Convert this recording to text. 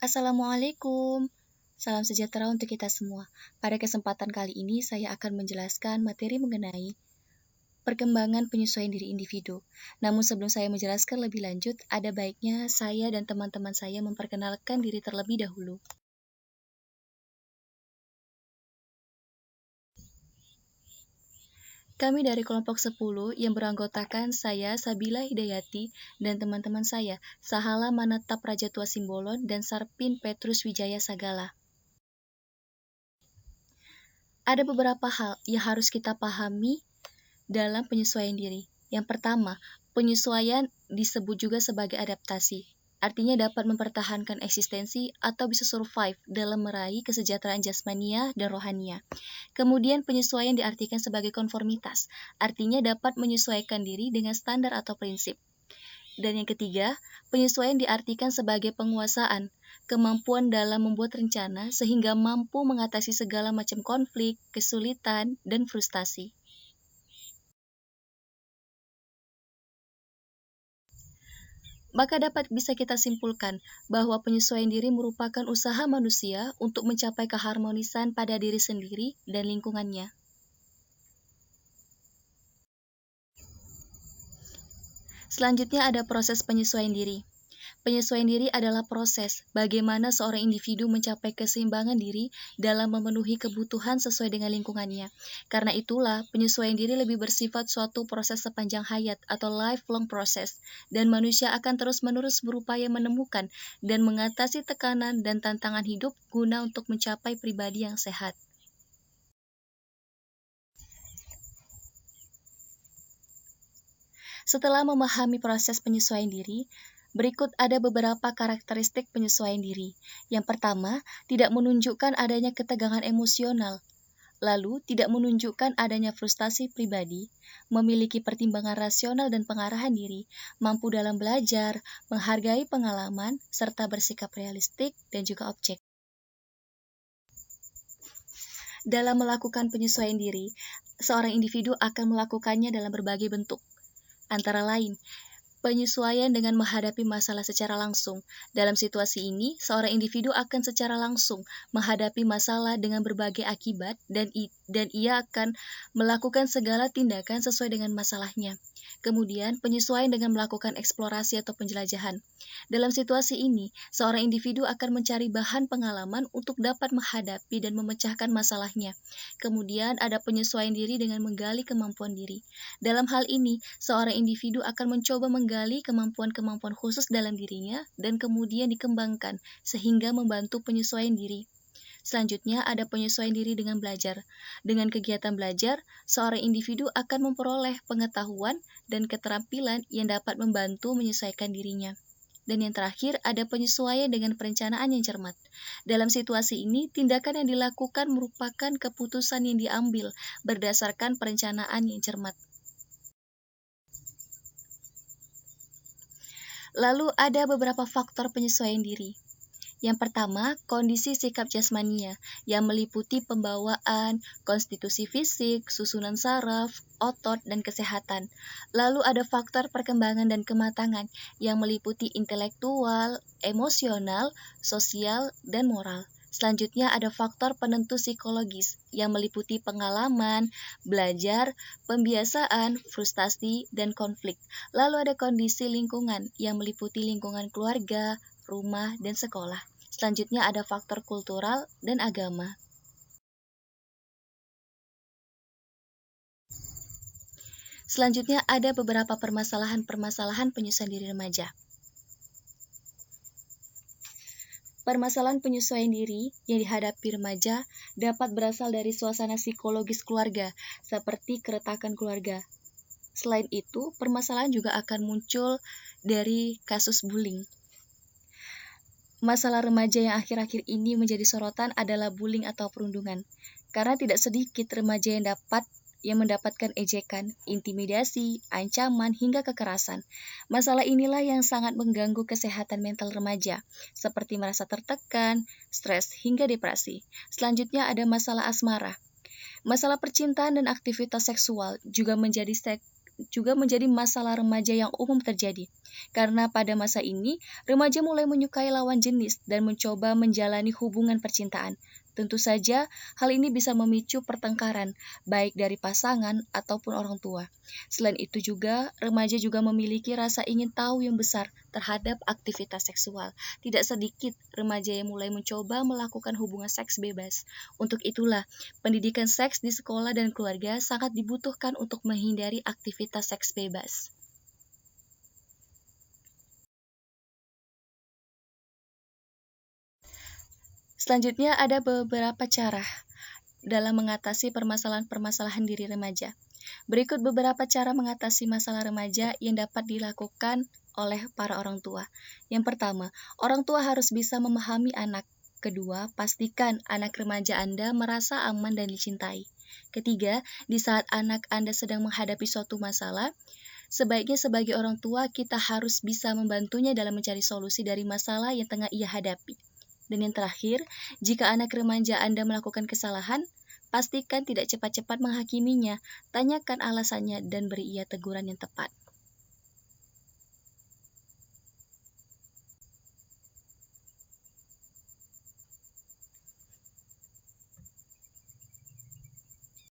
Assalamualaikum. Salam sejahtera untuk kita semua. Pada kesempatan kali ini, saya akan menjelaskan materi mengenai perkembangan penyesuaian diri individu. Namun sebelum saya menjelaskan lebih lanjut, ada baiknya saya dan teman-teman saya memperkenalkan diri terlebih dahulu. Kami dari kelompok 10 yang beranggotakan saya, Sabila Hidayati, dan teman-teman saya, Sahala Manatap Rajatua Simbolon dan Sarpin Petrus Wijaya Sagala. Ada beberapa hal yang harus kita pahami dalam penyesuaian diri. Yang pertama, penyesuaian disebut juga sebagai adaptasi. Artinya dapat mempertahankan eksistensi atau bisa survive dalam meraih kesejahteraan jasmania dan rohania. Kemudian penyesuaian diartikan sebagai konformitas. Artinya dapat menyesuaikan diri dengan standar atau prinsip. Dan yang ketiga, penyesuaian diartikan sebagai penguasaan, kemampuan dalam membuat rencana sehingga mampu mengatasi segala macam konflik, kesulitan, dan frustasi. Maka dapat bisa kita simpulkan bahwa penyesuaian diri merupakan usaha manusia untuk mencapai keharmonisan pada diri sendiri dan lingkungannya. Selanjutnya ada proses penyesuaian diri. Penyesuaian diri adalah proses bagaimana seorang individu mencapai keseimbangan diri dalam memenuhi kebutuhan sesuai dengan lingkungannya. Karena itulah, penyesuaian diri lebih bersifat suatu proses sepanjang hayat atau lifelong process, dan manusia akan terus-menerus berupaya menemukan dan mengatasi tekanan dan tantangan hidup guna untuk mencapai pribadi yang sehat. Setelah memahami proses penyesuaian diri, berikut ada beberapa karakteristik penyesuaian diri. Yang pertama, tidak menunjukkan adanya ketegangan emosional. Lalu, tidak menunjukkan adanya frustasi pribadi, memiliki pertimbangan rasional dan pengarahan diri, mampu dalam belajar, menghargai pengalaman, serta bersikap realistik dan juga objektif. Dalam melakukan penyesuaian diri, seorang individu akan melakukannya dalam berbagai bentuk. Antara lain, penyesuaian dengan menghadapi masalah secara langsung. Dalam situasi ini, seorang individu akan secara langsung menghadapi masalah dengan berbagai akibat dan ia akan melakukan segala tindakan sesuai dengan masalahnya. Kemudian, penyesuaian dengan melakukan eksplorasi atau penjelajahan. Dalam situasi ini, seorang individu akan mencari bahan pengalaman untuk dapat menghadapi dan memecahkan masalahnya. Kemudian, ada penyesuaian diri dengan menggali kemampuan diri. Dalam hal ini, seorang individu akan mencoba menggali kemampuan-kemampuan khusus dalam dirinya dan kemudian dikembangkan sehingga membantu penyesuaian diri. Selanjutnya ada penyesuaian diri dengan belajar. Dengan kegiatan belajar, seorang individu akan memperoleh pengetahuan dan keterampilan yang dapat membantu menyesuaikan dirinya. Dan yang terakhir ada penyesuaian dengan perencanaan yang cermat. Dalam situasi ini, tindakan yang dilakukan merupakan keputusan yang diambil berdasarkan perencanaan yang cermat. Lalu ada beberapa faktor penyesuaian diri. Yang pertama, kondisi sikap jasmania yang meliputi pembawaan, konstitusi fisik, susunan saraf, otot, dan kesehatan. Lalu ada faktor perkembangan dan kematangan yang meliputi intelektual, emosional, sosial, dan moral. Selanjutnya ada faktor penentu psikologis yang meliputi pengalaman, belajar, pembiasaan, frustasi, dan konflik. Lalu ada kondisi lingkungan yang meliputi lingkungan keluarga, rumah, dan sekolah. Selanjutnya ada faktor kultural dan agama. Selanjutnya ada beberapa permasalahan penyesuaian diri remaja. Permasalahan penyesuaian diri yang dihadapi remaja dapat berasal dari suasana psikologis keluarga, seperti keretakan keluarga. Selain itu, permasalahan juga akan muncul dari kasus bullying. Masalah remaja yang akhir-akhir ini menjadi sorotan adalah bullying atau perundungan, karena tidak sedikit remaja yang mendapatkan ejekan, intimidasi, ancaman, hingga kekerasan. Masalah inilah yang sangat mengganggu kesehatan mental remaja, seperti merasa tertekan, stres, hingga depresi. Selanjutnya ada masalah asmara. Masalah percintaan dan aktivitas seksual juga menjadi juga menjadi masalah remaja yang umum terjadi. Karena pada masa ini, remaja mulai menyukai lawan jenis dan mencoba menjalani hubungan percintaan. Tentu saja, hal ini bisa memicu pertengkaran, baik dari pasangan ataupun orang tua. Selain itu juga, remaja juga memiliki rasa ingin tahu yang besar terhadap aktivitas seksual. Tidak sedikit remaja yang mulai mencoba melakukan hubungan seks bebas. Untuk itulah, pendidikan seks di sekolah dan keluarga sangat dibutuhkan untuk menghindari aktivitas seks bebas. Selanjutnya ada beberapa cara dalam mengatasi permasalahan-permasalahan diri remaja. Berikut beberapa cara mengatasi masalah remaja yang dapat dilakukan oleh para orang tua. Yang pertama, orang tua harus bisa memahami anak. Kedua, pastikan anak remaja Anda merasa aman dan dicintai. Ketiga, di saat anak Anda sedang menghadapi suatu masalah, sebaiknya sebagai orang tua kita harus bisa membantunya dalam mencari solusi dari masalah yang tengah ia hadapi. Dan yang terakhir, jika anak remaja Anda melakukan kesalahan, pastikan tidak cepat-cepat menghakiminya, tanyakan alasannya dan beri ia teguran yang tepat.